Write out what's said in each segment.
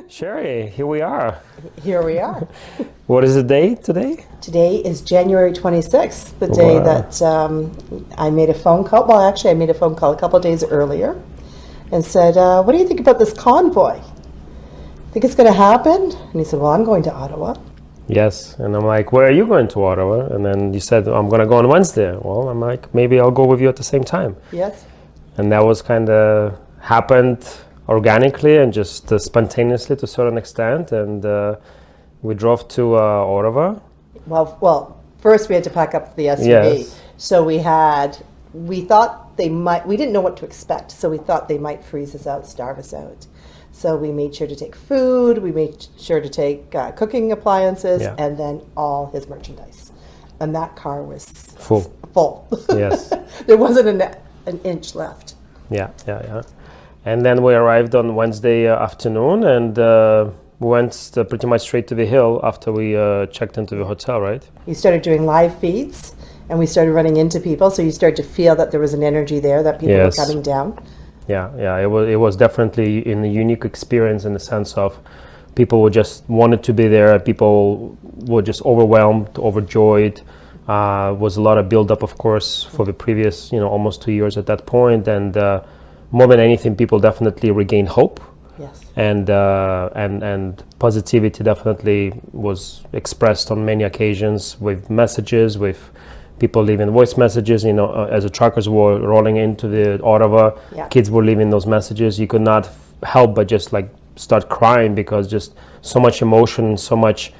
Shari, here we are. Here we are. What is the day today? Today is January 26th, the day that I made a phone call. Well, actually, I made a phone call a couple of days earlier and said, what do you think about this convoy? Think it's going to happen? And he said, well, I'm going to Ottawa. Yes, and I'm like, where are you going to Ottawa? And then you said, I'm going to go on Wednesday. Well, I'm like, maybe I'll go with you at the same time. Yes. And that was kind of happened organically and just spontaneously to a certain extent. And we drove to Ottawa. Well, first we had to pack up the SUV. Yes. So we thought they might, we didn't know what to expect. So we thought they might freeze us out, starve us out. So we made sure to take food, we made sure to take cooking appliances, and then all his merchandise. And that car was full. Yes. There wasn't an inch left. Yeah. And then we arrived on Wednesday afternoon and we went pretty much straight to the hill after we checked into the hotel, right? We started doing live feeds and we started running into people. So you started to feel that there was an energy there, that people were coming down. Yeah. It was definitely a unique experience in the sense of people were just wanted to be there. People were just overwhelmed, overjoyed. Was a lot of build-up, of course, for the previous, almost 2 years at that point. And more than anything, people definitely regained hope. Yes. And positivity definitely was expressed on many occasions with messages, with people leaving voice messages, as the truckers were rolling into the Ottawa, kids were leaving those messages. You could not help but just start crying because just so much emotion, so much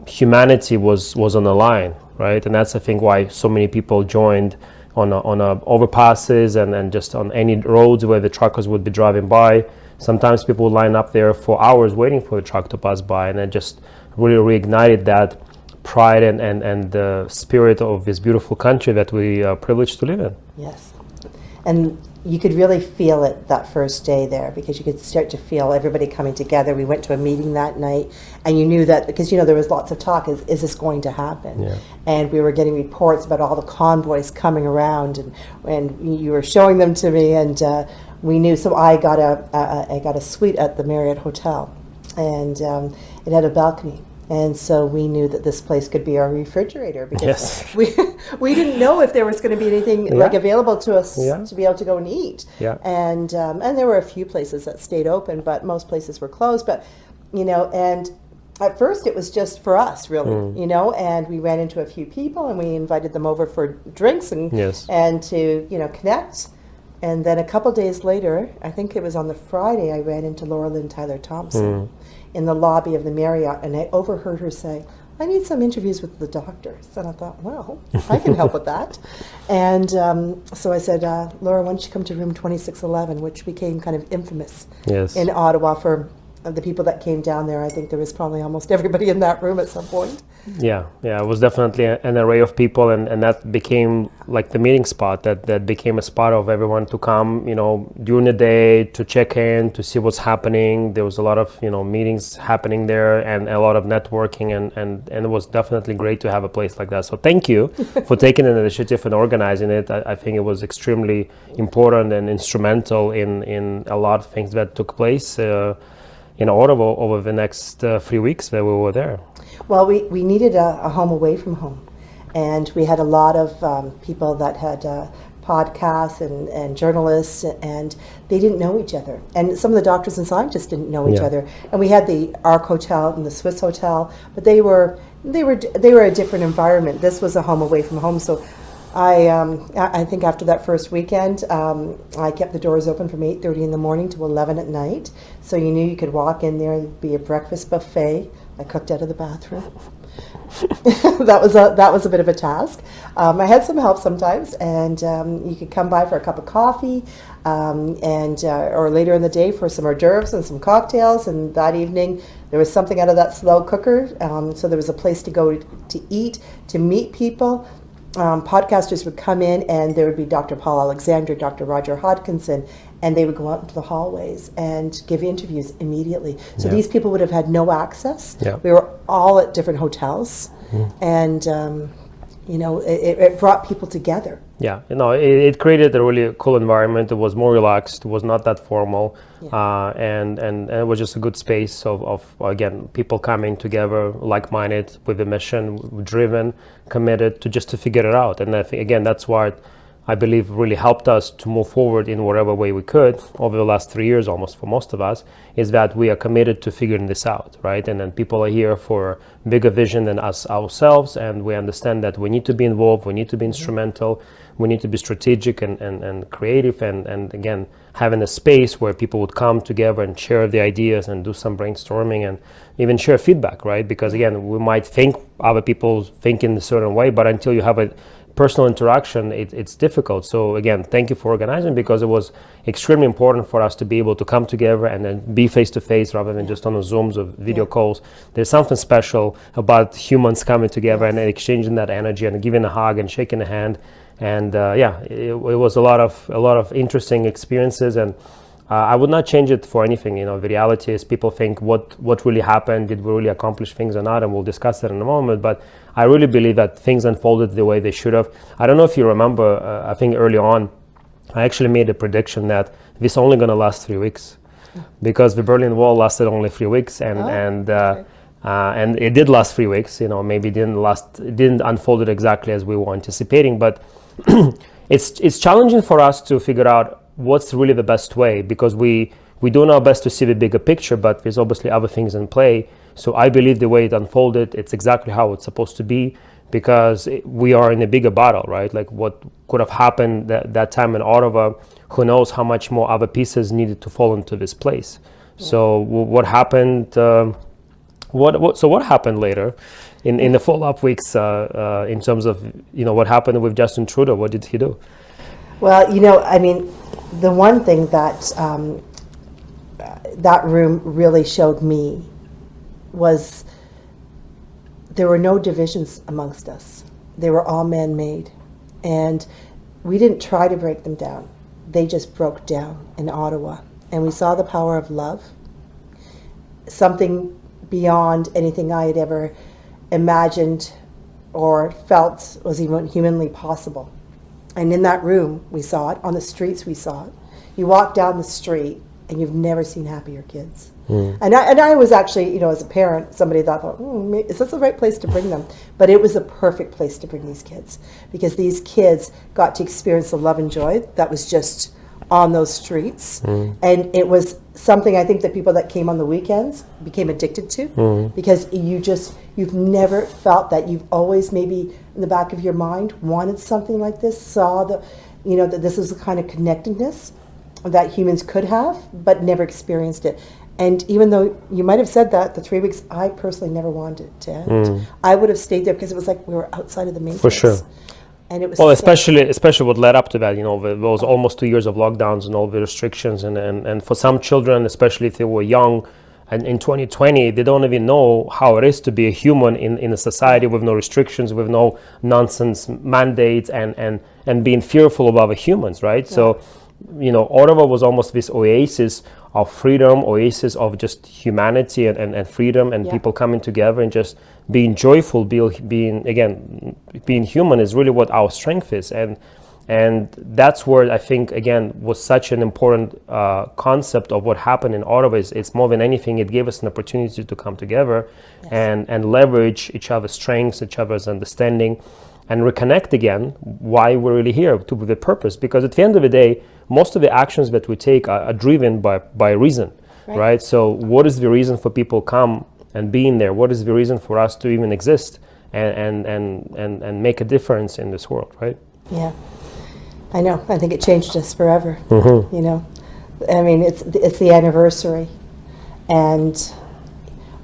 humanity was on the line, right? And that's, I think, why so many people joined on overpasses and just on any roads where the truckers would be driving by. Sometimes people would line up there for hours waiting for the truck to pass by, and it just really reignited that pride and the spirit of this beautiful country that we are privileged to live in. Yes. And you could really feel it that first day there because you could start to feel everybody coming together. We went to a meeting that night and you knew that because, there was lots of talk, is this going to happen? Yeah. And we were getting reports about all the convoys coming around and you were showing them to me and we knew. So I got a suite at the Marriott Hotel and it had a balcony. And so we knew that this place could be our refrigerator because we didn't know if there was going to be anything available to us to be able to go and eat. Yeah. And there were a few places that stayed open, but most places were closed. But and at first it was just for us, really, and we ran into a few people and we invited them over for drinks and to connect. And then a couple days later, I think it was on the Friday, I ran into Laura Lynn Tyler Thompson in the lobby of the Marriott, and I overheard her say, I need some interviews with the doctors. And I thought, well, I can help with that. And so I said, Laura, why don't you come to room 2611, which became kind of infamous in Ottawa for the people that came down there. I think there was probably almost everybody in that room at some point. Yeah, it was definitely an array of people, and that became like the meeting spot, that became a spot of everyone to come, during the day to check in, to see what's happening. There was a lot of, meetings happening there and a lot of networking, and it was definitely great to have a place like that. So thank you for taking an initiative and organizing it. I think it was extremely important and instrumental in a lot of things that took place in Ottawa over the next 3 weeks that we were there. Well, we needed a home away from home. And we had a lot of people that had podcasts and journalists, and they didn't know each other. And some of the doctors and scientists didn't know each other. And we had the Arc Hotel and the Swiss Hotel, but they were a different environment. This was a home away from home. So I think after that first weekend, I kept the doors open from 8:30 in the morning to 11 at night. So you knew you could walk in there and be a breakfast buffet. I cooked out of the bathroom. That was a bit of a task. I had some help sometimes, and you could come by for a cup of coffee, or later in the day for some hors d'oeuvres and some cocktails. And that evening there was something out of that slow cooker. So there was a place to go to eat, to meet people. Podcasters would come in, and there would be Dr. Paul Alexander, Dr. Roger Hodkinson, and they would go out into the hallways and give interviews immediately. So these people would have had no access. We were all at different hotels, and it brought people together. Yeah, it created a really cool environment. It was more relaxed. It was not that formal, and it was just a good space of again, people coming together, like-minded, with a mission, driven, committed to figure it out. And I think again, that's what I believe really helped us to move forward in whatever way we could over the last 3 years, almost for most of us, is that we are committed to figuring this out, right? And then people are here for bigger vision than us ourselves, and we understand that we need to be involved, we need to be instrumental, we need to be strategic and creative, and again, having a space where people would come together and share the ideas and do some brainstorming and even share feedback, right? Because again, we might think other people think in a certain way, but until you have a personal interaction, it's difficult. So again, thank you for organizing, because it was extremely important for us to be able to come together and then be face to face rather than just on the Zooms or video calls. There's something special about humans coming together and exchanging that energy and giving a hug and shaking a hand. And it was a lot of interesting experiences, and I would not change it for anything. The reality is people think what really happened, did we really accomplish things or not, and we'll discuss that in a moment. But I really believe that things unfolded the way they should have. I don't know if you remember, I think early on, I actually made a prediction that this is only going to last 3 weeks, because the Berlin Wall lasted only 3 weeks, and it did last 3 weeks. Maybe it didn't unfold it exactly as we were anticipating, but it's challenging for us to figure out what's really the best way, because we do our best to see the bigger picture, but there's obviously other things in play. So I believe the way it unfolded, it's exactly how it's supposed to be, because we are in a bigger battle, right? Like what could have happened that time in Ottawa, who knows how much more other pieces needed to fall into this place. So what happened, what happened later in the follow-up weeks in terms of, what happened with Justin Trudeau? What did he do? Well, the one thing that that room really showed me was there were no divisions amongst us. They were all man-made. And we didn't try to break them down. They just broke down in Ottawa. And we saw the power of love, something beyond anything I had ever imagined or felt was even humanly possible. And in that room, we saw it. On the streets, we saw it. You walk down the street, and you've never seen happier kids. And I was actually, as a parent, somebody thought, is this the right place to bring them? But it was a perfect place to bring these kids, because these kids got to experience the love and joy that was just on those streets. And it was something I think that people that came on the weekends became addicted to, because you've never felt that. You've always maybe in the back of your mind wanted something like this, saw that this is the kind of connectedness that humans could have, but never experienced it. And even though you might have said that, the 3 weeks, I personally never wanted it to end. I would have stayed there, because it was like we were outside of the main For sure. And it was especially what led up to that, those almost 2 years of lockdowns and all the restrictions, and for some children, especially if they were young, and in 2020, they don't even know how it is to be a human in a society with no restrictions, with no nonsense mandates, and being fearful of other humans, right? Yeah. So, Ottawa was almost this oasis of freedom, oasis of just humanity and freedom, and people coming together and just being joyful, being human is really what our strength is. And that's where I think, again, was such an important concept of what happened in Ottawa. It's more than anything, it gave us an opportunity to come together and leverage each other's strengths, each other's understanding, and reconnect again why we're really here, with the purpose. Because at the end of the day, most of the actions that we take are driven by reason, right? So what is the reason for people come and being there? What is the reason for us to even exist and make a difference in this world, right? Yeah, I know. I think it changed us forever. It's the anniversary, and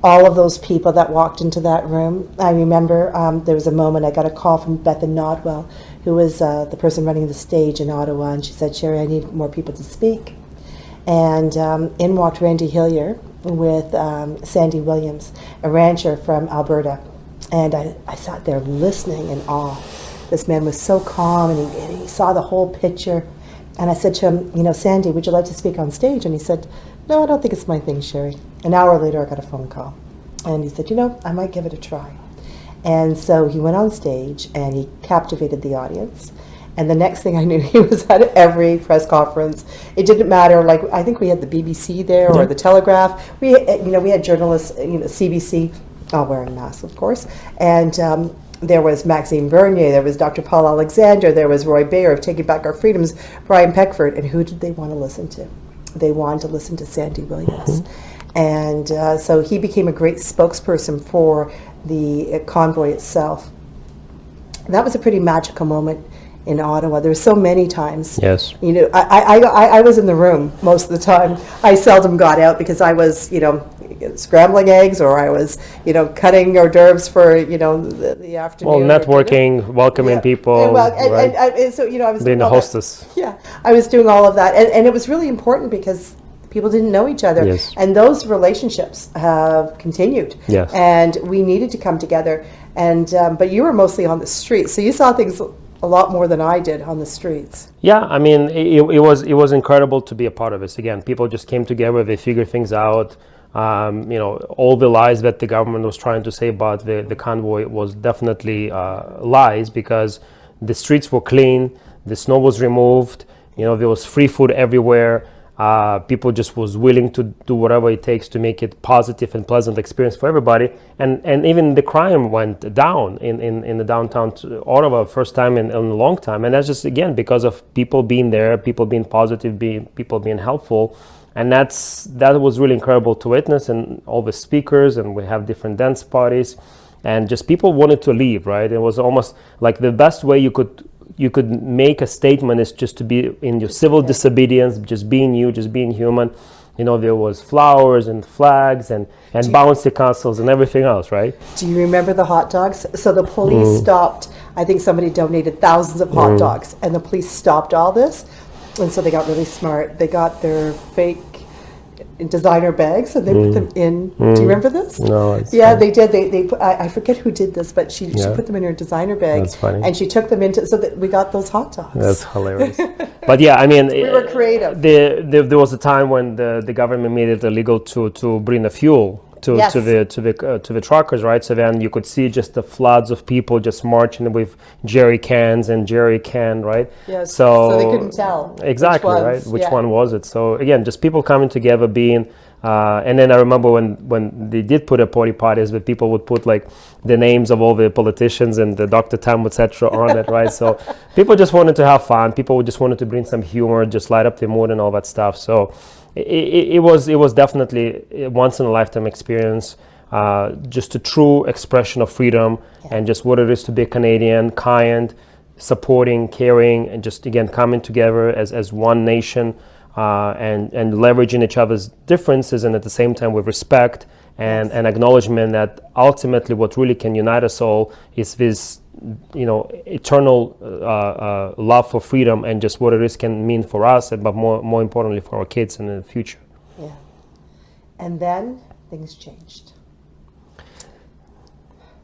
all of those people that walked into that room. I remember there was a moment I got a call from Bethan Nodwell, who was the person running the stage in Ottawa, and she said, "Shari, I need more people to speak." And in walked Randy Hillier with Sandy Williams, a rancher from Alberta. And I sat there listening in awe. This man was so calm, and he saw the whole picture. And I said to him, "Sandy, would you like to speak on stage?" And he said, "No, I don't think it's my thing, Shari." An hour later, I got a phone call. And he said, I might give it a try. And so he went on stage, and he captivated the audience. And the next thing I knew, he was at every press conference. It didn't matter. Like, I think we had the BBC there or the Telegraph. We had journalists, CBC, all wearing masks, of course. And there was Maxime Bernier, there was Dr. Paul Alexander, there was Roy Bayer of Taking Back Our Freedoms, Brian Peckford. And who did they want to listen to? They wanted to listen to Sandy Williams. And so he became a great spokesperson for the convoy itself. And that was a pretty magical moment in Ottawa. There were so many times. Yes. I was in the room most of the time. I seldom got out because I was, scrambling eggs, or I was, cutting hors d'oeuvres for, the afternoon. Well, networking, welcoming people. Right? And so, I was being a hostess. Yeah, I was doing all of that. And it was really important because people didn't know each other. Yes. And those relationships have continued. Yes. And we needed to come together. And but you were mostly on the streets, so you saw things a lot more than I did on the streets. Yeah, I mean, it was incredible to be a part of this. Again, people just came together, they figured things out. All the lies that the government was trying to say about the convoy was definitely lies, because the streets were clean, the snow was removed, there was free food everywhere. People just was willing to do whatever it takes to make it positive and pleasant experience for everybody, and even the crime went down in the downtown Ottawa, first time in a long time. And that's just, again, because of people being there, people being positive, people being helpful. And that was really incredible to witness, and all the speakers, and we have different dance parties, and just people wanted to leave, right? It was almost like the best way you could make a statement is just to be in your civil disobedience, just being you, just being human. There was flowers and flags and bouncy castles and everything else, right? Do you remember the hot dogs? So the police stopped, I think somebody donated thousands of hot dogs, and the police stopped all this. And so they got really smart. They got their fake designer bags and they put them in. Do you remember this? No. They did. They put, I forget who did this, but she put them in her designer bag. That's funny. And she took them into, so that we got those hot dogs. That's hilarious. But yeah, I mean, we were creative. There was a time when the government made it illegal to bring the fuel to the truckers, right? So then you could see just the floods of people just marching with jerry cans, right? Yes. So they couldn't tell. Exactly, right? Which one was it? So again, just people coming together, being. And then I remember when they did put a parties, but people would put like the names of all the politicians and the Dr. Tam, etc. on it, right? So people just wanted to have fun. People just wanted to bring some humor, just light up the mood and all that stuff. So it was definitely a once in a lifetime experience, just a true expression of freedom and just what it is to be a Canadian, kind, supporting, caring, and just again coming together as one nation. And leveraging each other's differences, and at the same time with respect and acknowledgement that ultimately what really can unite us all is this, eternal love for freedom and just what it is can mean for us, but more importantly for our kids in the future. Yeah. And then things changed.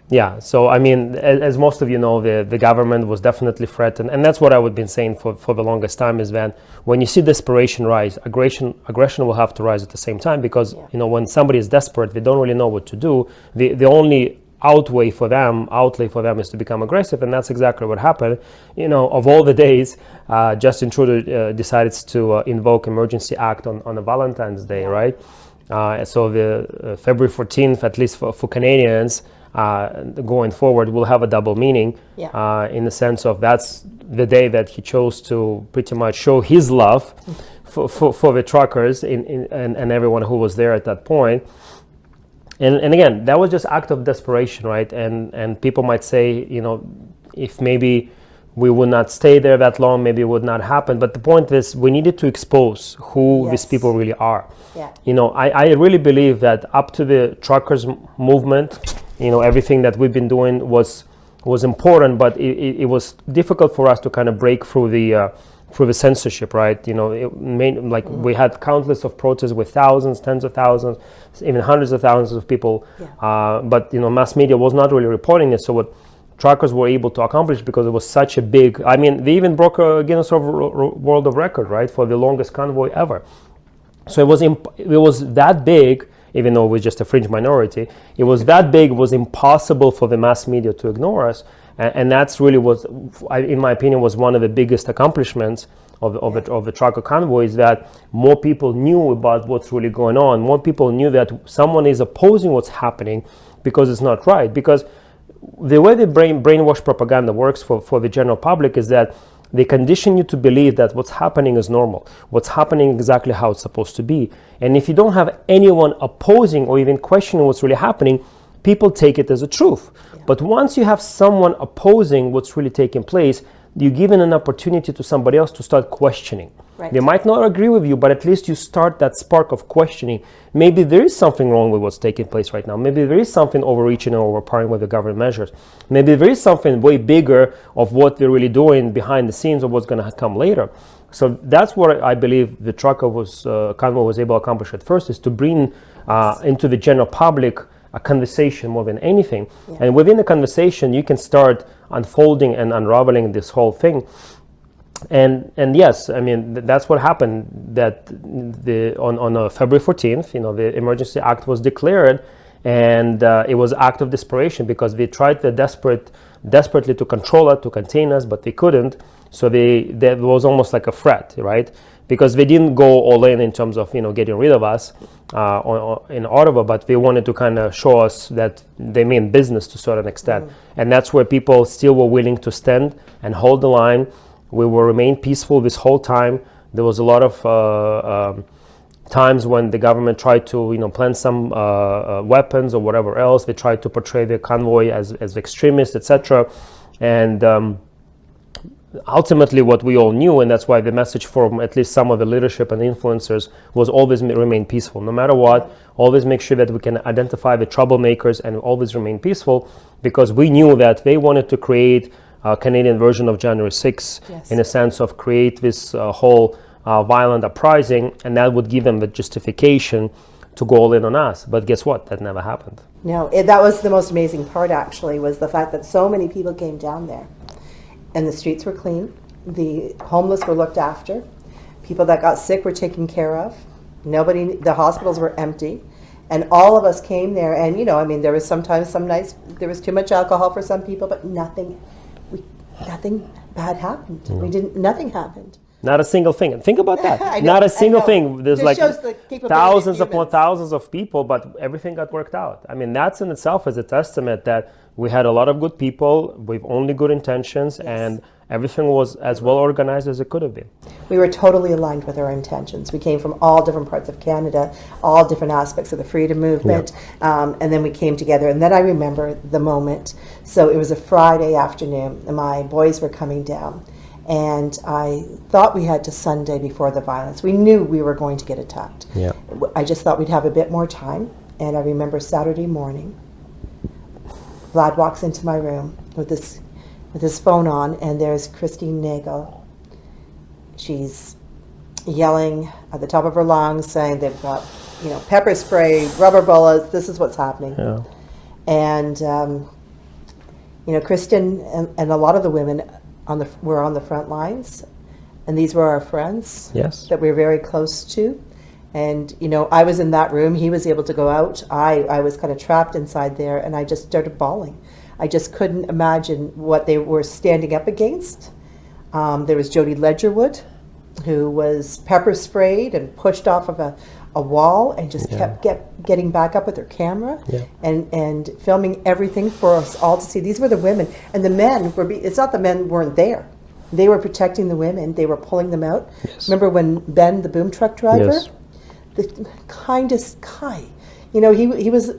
Yeah, so I mean, as most of you know, the government was definitely threatened, and that's what I would been saying for the longest time, is that when you see desperation rise, aggression will have to rise at the same time, because when somebody is desperate, they don't really know what to do. The only outlet for them is to become aggressive, and that's exactly what happened. Of all the days, Justin Trudeau decided to invoke Emergency Act on a Valentine's Day, right? So the February 14th, at least for Canadians, going forward, will have a double meaning, in the sense of that's the day that he chose to pretty much show his love for the truckers and everyone who was there at that point. And again, that was just act of desperation, right? And people might say, if maybe we would not stay there that long, maybe it would not happen. But the point is, we needed to expose who these people really are. Yeah. I really believe that up to the truckers movement, everything that we've been doing was important, but it was difficult for us to kind of break through the censorship, right? We had countless of protests with thousands, tens of thousands, even hundreds of thousands of people. Yeah. But mass media was not really reporting it. So what truckers were able to accomplish, because it was such a big, they even broke a Guinness World of Record, right, for the longest convoy ever. So it was that big. Even though we're just a fringe minority, it was that big, it was impossible for the mass media to ignore us. And that's really what, in my opinion, was one of the biggest accomplishments of the trucker convoy, is that more people knew about what's really going on. More people knew that someone is opposing what's happening because it's not right. Because the way the brainwash propaganda works for the general public is that they condition you to believe that what's happening is normal, what's happening exactly how it's supposed to be. And if you don't have anyone opposing or even questioning what's really happening, people take it as a truth. Yeah. But once you have someone opposing what's really taking place, you're given an opportunity to somebody else to start questioning. Right. They might not agree with you, but at least you start that spark of questioning. Maybe there is something wrong with what's taking place right now. Maybe there is something overreaching and overpowering with the government measures. Maybe there is something way bigger of what they're really doing behind the scenes of what's going to come later. So that's what I believe the trucker convoy was able to accomplish at first, is to bring into the general public a conversation more than anything. Yeah. And within the conversation, you can start unfolding and unraveling this whole thing. And yes, I mean, that's what happened, that on February 14th, the Emergency Act was declared, and it was an act of desperation, because they tried desperately to control it, to contain us, but they couldn't. So that was almost like a threat, right? Because they didn't go all in terms of getting rid of us in Ottawa, but they wanted to kind of show us that they mean business to a certain extent. And that's where people still were willing to stand and hold the line. We will remain peaceful this whole time. There was a lot of times when the government tried to plant some weapons or whatever else. They tried to portray the convoy as extremists, etc. And ultimately what we all knew, and that's why the message from at least some of the leadership and influencers was always remain peaceful. No matter what, always make sure that we can identify the troublemakers and always remain peaceful, because we knew that they wanted to create a Canadian version of January 6th, yes, in a sense of create this whole violent uprising, and that would give them the justification to go all in on us. But guess what? That never happened. No, that was the most amazing part, actually, was the fact that so many people came down there. And the streets were clean. The homeless were looked after. People that got sick were taken care of. The hospitals were empty. And all of us came there, and there was sometimes there was too much alcohol for some people, but nothing bad happened. No. Nothing happened. Not a single thing. And think about that. Not a single thing. There's like thousands upon thousands of people, but everything got worked out. I mean, that's in itself is a testament that we had a lot of good people with only good intentions, yes, and everything was as well organized as it could have been. We were totally aligned with our intentions. We came from all different parts of Canada, all different aspects of the freedom movement, yeah, and then we came together. And then I remember the moment. So it was a Friday afternoon, and my boys were coming down. And I thought we had to Sunday before the violence. We knew we were going to get attacked. Yeah. I just thought we'd have a bit more time. And I remember Saturday morning, Vlad walks into my room with his phone on, and there's Christine Nagel. She's yelling at the top of her lungs, saying they've got, pepper spray, rubber bullets. This is what's happening. Yeah. And Kristen and a lot of the women were on the front lines, and these were our friends, yes, that we were very close to. And I was in that room. He was able to go out. I was kind of trapped inside there, and I just started bawling. I just couldn't imagine what they were standing up against. There was Jody Ledgerwood, who was pepper sprayed and pushed off of a wall, and just kept getting back up with her camera, and filming everything for us all to see. These were the women, and the men were. It's not the men weren't there. They were protecting the women. They were pulling them out. Yes. Remember when Ben, the boom truck driver, yes, the kindest guy, he was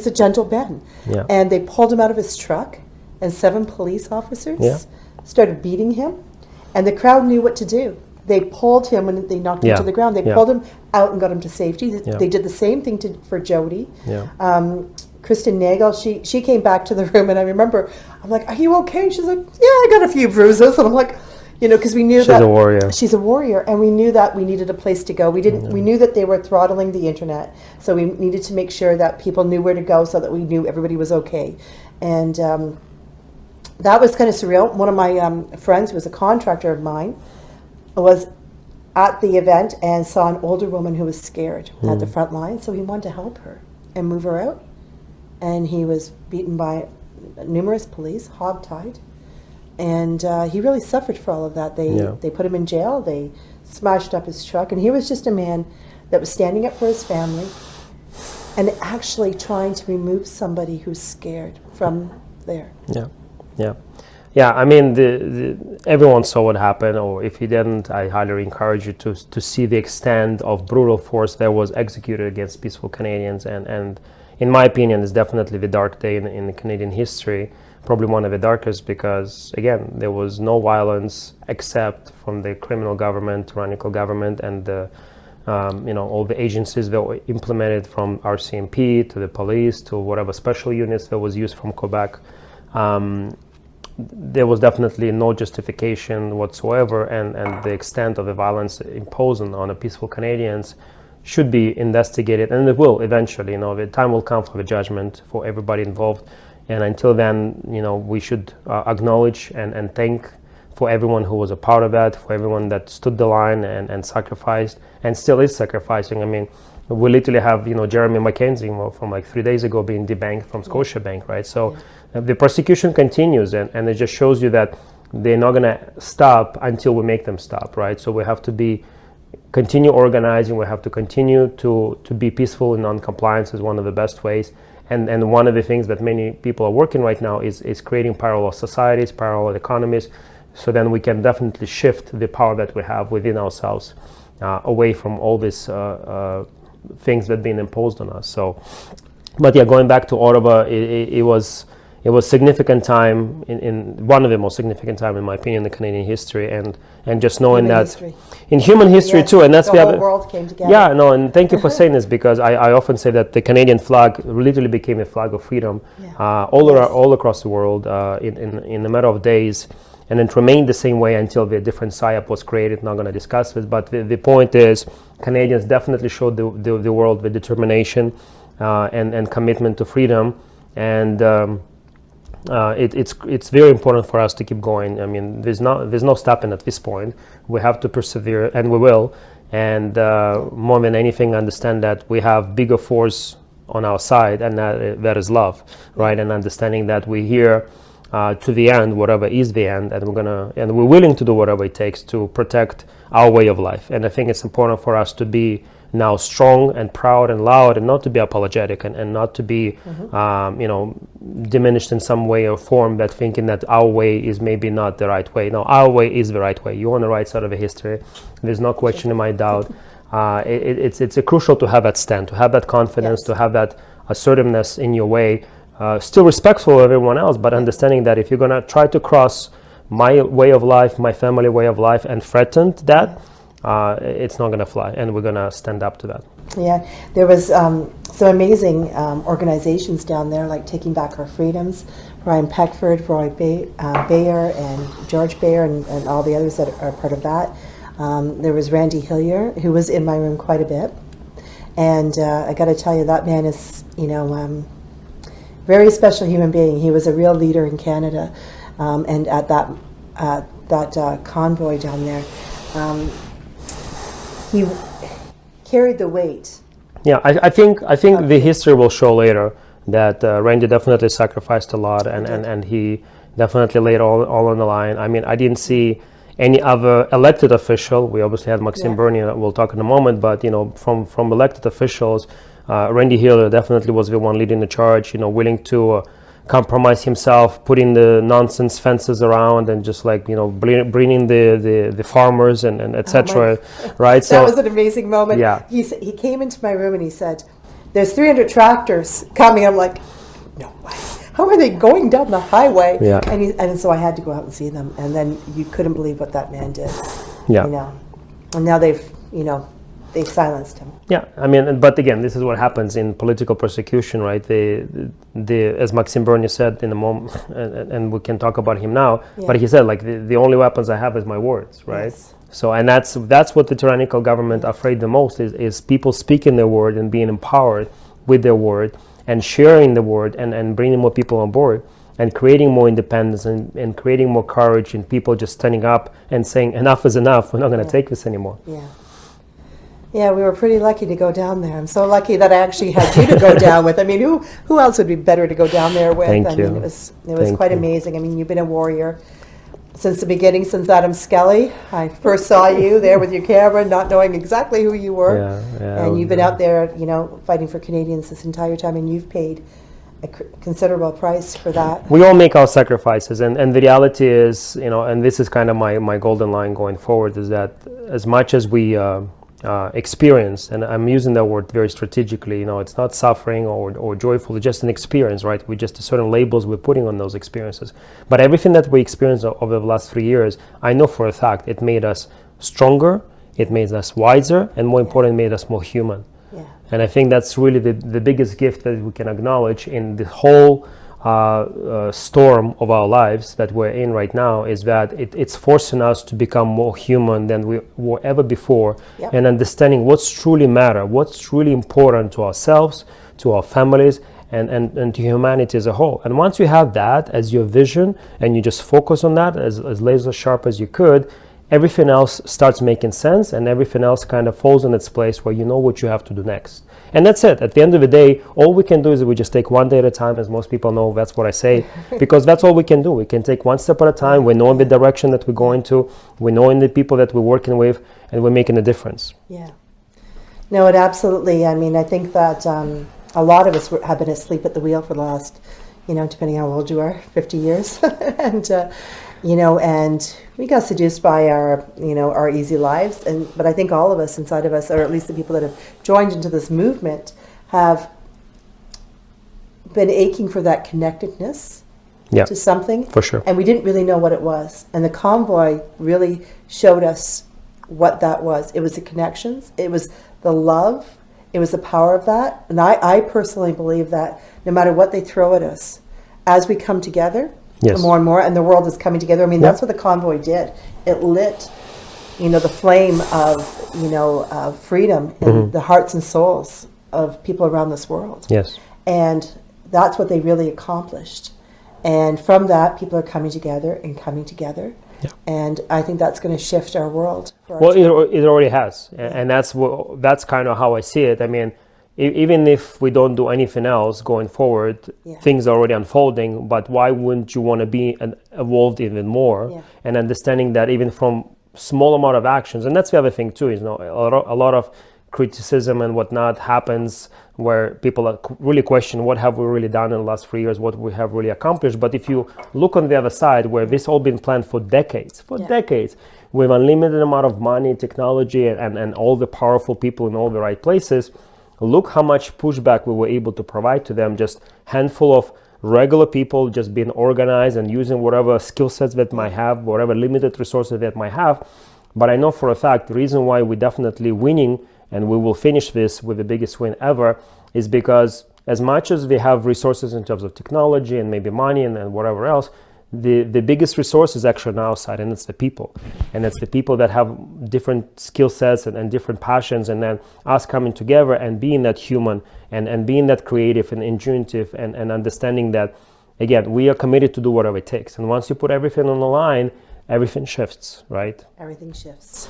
a gentle Ben, yeah, and they pulled him out of his truck, and 7 police officers started beating him, and the crowd knew what to do. They pulled him when they knocked him to the ground. They pulled him out and got him to safety. They did the same thing for Jody. Kristen Nagel, she came back to the room, and I remember, I'm like, "Are you okay?" She's like, "Yeah, I got a few bruises." And I'm like, because we knew that she's a warrior, and we knew that we needed a place to go. We knew that they were throttling the internet, so we needed to make sure that people knew where to go, so that we knew everybody was okay. And that was kind of surreal. One of my friends, who was a contractor of mine, was at the event and saw an older woman who was scared at the front line, so he wanted to help her and move her out. And he was beaten by numerous police, hogtied. And he really suffered for all of that. They put him in jail. They smashed up his truck. And he was just a man that was standing up for his family and actually trying to remove somebody who's scared from there. Yeah, I mean, everyone saw what happened, or if you didn't, I highly encourage you to see the extent of brutal force that was executed against peaceful Canadians. And in my opinion, it's definitely the dark day in the Canadian history, probably one of the darkest, because, again, there was no violence except from the criminal government, tyrannical government, and the all the agencies that were implemented, from RCMP to the police to whatever special units that was used from Quebec. There was definitely no justification whatsoever, and the extent of the violence imposed on the peaceful Canadians should be investigated, and it will eventually. The time will come for the judgment for everybody involved, and until then, we should acknowledge and thank for everyone who was a part of that, for everyone that stood the line and sacrificed, and still is sacrificing. I mean, we literally have, Jeremy Mackenzie from like 3 days ago being debanked from Scotiabank, right? So the persecution continues, and it just shows you that they're not going to stop until we make them stop, right? So we have to continue organizing. We have to continue to be peaceful. In non-compliance is one of the best ways. And one of the things that many people are working right now is creating parallel societies, parallel economies, so then we can definitely shift the power that we have within ourselves away from all these things that have been imposed on us. So, but yeah, going back to Ottawa, it was significant time, in one of the most significant time, in my opinion, in the Canadian history, and just knowing in human history too, and that's the whole world came together. Yeah, no, and thank you for saying this, because I often say that the Canadian flag literally became a flag of freedom all across the world in a matter of days. And it remained the same way until the different SIAP was created. Not going to discuss this, but the point is, Canadians definitely showed the world the determination and commitment to freedom, and it's very important for us to keep going. I mean, there's no stopping at this point. We have to persevere, and we will. And more than anything, understand that we have bigger force on our side, and that is love, right? And understanding that we're here to the end, whatever is the end, and we're willing to do whatever it takes to protect our way of life. And I think it's important for us to be now strong and proud and loud, and not to be apologetic, and not to be diminished in some way or form, that thinking that our way is maybe not the right way. No, our way is the right way. You're on the right side of the history. There's no question in my doubt. It's crucial to have that stand, to have that confidence, to have that assertiveness in your way. Still respectful of everyone else, but understanding that if you're going to try to cross my way of life, my family way of life, and threaten that, it's not going to fly, and we're going to stand up to that. Yeah, there was some amazing organizations down there, like Taking Back Our Freedoms, Brian Peckford, Roy Bayer, and George Bayer, and all the others that are part of that. There was Randy Hillier, who was in my room quite a bit, and I got to tell you, that man is, very special human being. He was a real leader in Canada, and at that convoy down there, he carried the weight. Yeah, I think the history will show later that Randy definitely sacrificed a lot, and he definitely laid all on the line. I mean, I didn't see any other elected official. We obviously had Maxime Bernier, we'll talk in a moment, but from elected officials, Randy Hillier definitely was the one leading the charge, willing to compromise himself, putting the nonsense fences around, and just bringing the farmers and etc. Right? That was an amazing moment. Yeah. He came into my room and he said, "There's 300 tractors coming." I'm like, "No way. How are they going down the highway?" Yeah. And so I had to go out and see them, and then you couldn't believe what that man did. Yeah. And now they've silenced him. Yeah, I mean, but again, this is what happens in political persecution, right? As Maxime Bernier said in the moment, and we can talk about him now, but he said, the only weapons I have is my words, right? Yes. So, and that's what the tyrannical government are afraid the most, is people speaking their word and being empowered with their word, and sharing the word, and bringing more people on board, and creating more independence, and creating more courage, and people just standing up and saying, enough is enough, we're not going to take this anymore. Yeah. Yeah, we were pretty lucky to go down there. I'm so lucky that I actually had you to go down with. I mean, who else would be better to go down there with? Thank I you. mean, it was Thank quite you. amazing. I mean, you've been a warrior since the beginning, since Adam Skelly. I first saw you there with your camera, not knowing exactly who you were. Yeah, And you've been out there, you know, fighting for Canadians this entire time, and you've paid a considerable price for that. We all make our sacrifices, and the reality is, you know, and this is kind of my golden line going forward, is that as much as we experience, and I'm using that word very strategically, you know, it's not suffering or joyful, it's just an experience, right? We just certain labels we're putting on those experiences. But everything that we experienced over the last 3 years, I know for a fact it made us stronger, it made us wiser, and more important, it made us more human. Yeah. And I think that's really the biggest gift that we can acknowledge in the whole storm of our lives that we're in right now, is that it's forcing us to become more human than we were ever before. Yep. And understanding what's truly matter, what's truly important to ourselves, to our families, and to humanity as a whole. And once you have that as your vision and you just focus on that as laser sharp as you could, everything else starts making sense, and everything else kind of falls in its place where you know what you have to do next. And that's it. At the end of the day, all we can do is we just take one day at a time, as most people know. That's what I say, because that's all we can do. We can take one step at a time. We know in the direction that we're going to. We know in the people that we're working with, and we're making a difference. Yeah. No, it absolutely. I mean, I think that a lot of us have been asleep at the wheel for the last, you know, depending how old you are, 50 years. And, you know, and we got seduced by our, you know, our easy lives. But I think all of us inside of us, or at least the people that have joined into this movement, have been aching for that connectedness to something. For sure. And we didn't really know what it was. And the convoy really showed us what that was. It was the connections. It was the love. It was the power of that. And I personally believe that no matter what they throw at us, as we come together, more and more, and the world is coming together. I mean, that's what the convoy did. It lit, you know, the flame of, you know, of freedom in the hearts and souls of people around this world. Yes. And that's what they really accomplished. And from that, people are coming together and coming together. Yeah. And I think that's going to shift our world. Well, it already has. And that's kind of how I see it. I mean, even if we don't do anything else going forward, things are already unfolding, but why wouldn't you want to be evolved even more? Yeah. And understanding that even from small amount of actions, and that's the other thing too, is, you know, a lot of criticism and whatnot happens where people really question what have we really done in the last 3 years, what we have really accomplished. But if you look on the other side, where this all been planned for decades, with unlimited amount of money, technology, and all the powerful people in all the right places, look how much pushback we were able to provide to them. Just handful of regular people just being organized and using whatever skill sets that might have, whatever limited resources that might have. But I know for a fact the reason why we're definitely winning, and we will finish this with the biggest win ever, is because as much as we have resources in terms of technology and maybe money and whatever else, the biggest resource is actually on our side, and it's the people. And it's the people that have different skill sets and different passions, and then us coming together and being that human and being that creative and intuitive and understanding that, again, we are committed to do whatever it takes. And once you put everything on the line, everything shifts, right? Everything shifts.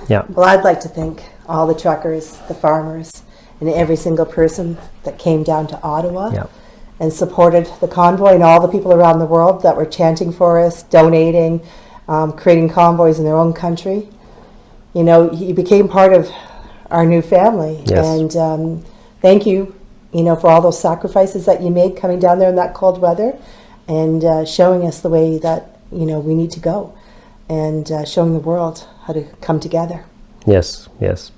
Yeah. Well, I'd like to thank all the truckers, the farmers, and every single person that came down to Ottawa and supported the convoy, and all the people around the world that were chanting for us, donating, creating convoys in their own country. You know, you became part of our new family. Yes. And thank you, you know, for all those sacrifices that you made coming down there in that cold weather and showing us the way that, you know, we need to go, and showing the world how to come together. Yes, yes.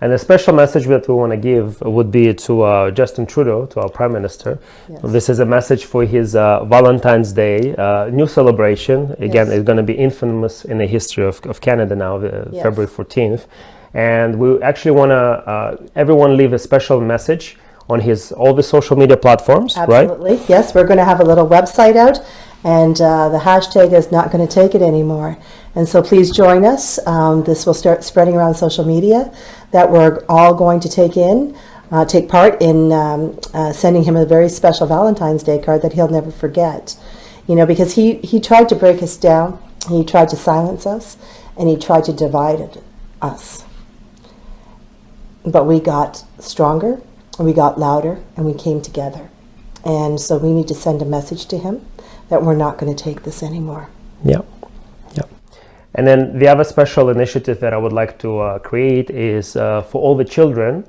And a special message that we want to give would be to Justin Trudeau, to our Prime Minister. Yes. This is a message for his Valentine's Day new celebration. Again, it's going to be infamous in the history of Canada now, February 14th. And we actually want to everyone leave a special message on all the social media platforms. Absolutely. Right? Yes, we're going to have a little website out, and the hashtag is not going to take it anymore. And so please join us. This will start spreading around social media, that we're all going to take part in sending him a very special Valentine's Day card that he'll never forget. You know, because he tried to break us down, he tried to silence us, and he tried to divide us. but we got stronger, and we got louder, and we came together. And so we need to send a message to him that we're not going to take this anymore. Yeah. And then the other special initiative that I would like to create is for all the children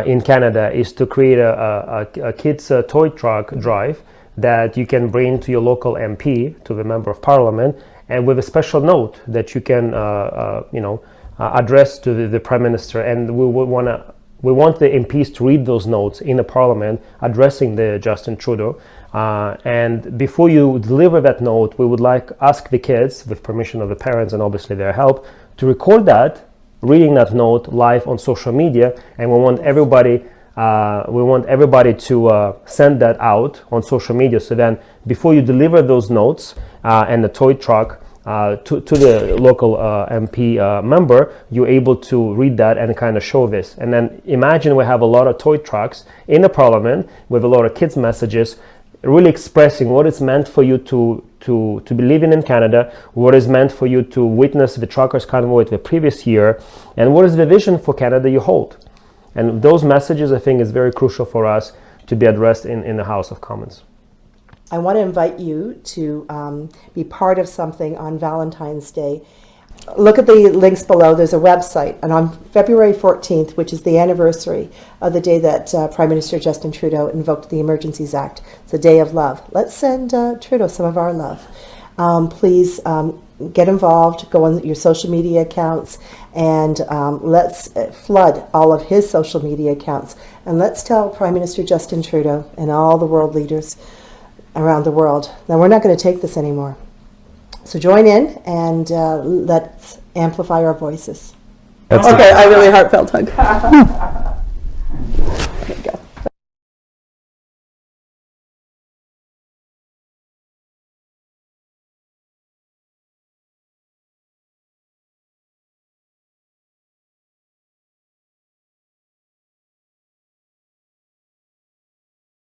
in Canada, is to create a kids toy truck drive that you can bring to your local MP, to the Member of Parliament, and with a special note that you can address to the Prime Minister. And we want the MPs to read those notes in the Parliament addressing the Justin Trudeau. And before you deliver that note, we would ask the kids, with permission of the parents and obviously their help, to record that, reading that note live on social media. And we want everybody to send that out on social media. So then before you deliver those notes and the toy truck to the local MP member, you're able to read that and kind of show this. And then imagine we have a lot of toy trucks in the Parliament with a lot of kids' messages, really expressing what it's meant for you to be living in Canada, what is meant for you to witness the Truckers' Convoy the previous year, and what is the vision for Canada you hold. And those messages, I think, is very crucial for us to be addressed in the House of Commons. I want to invite you to be part of something on Valentine's Day. Look at the links below. There's a website, and on February 14th, which is the anniversary of the day that Prime Minister Justin Trudeau invoked the Emergencies Act, it's a day of love. Let's send Trudeau some of our love. Please get involved, go on your social media accounts, and let's flood all of his social media accounts. And let's tell Prime Minister Justin Trudeau and all the world leaders around the world that we're not going to take this anymore. So join in and let's amplify our voices. Okay, a really heartfelt hug. There you go.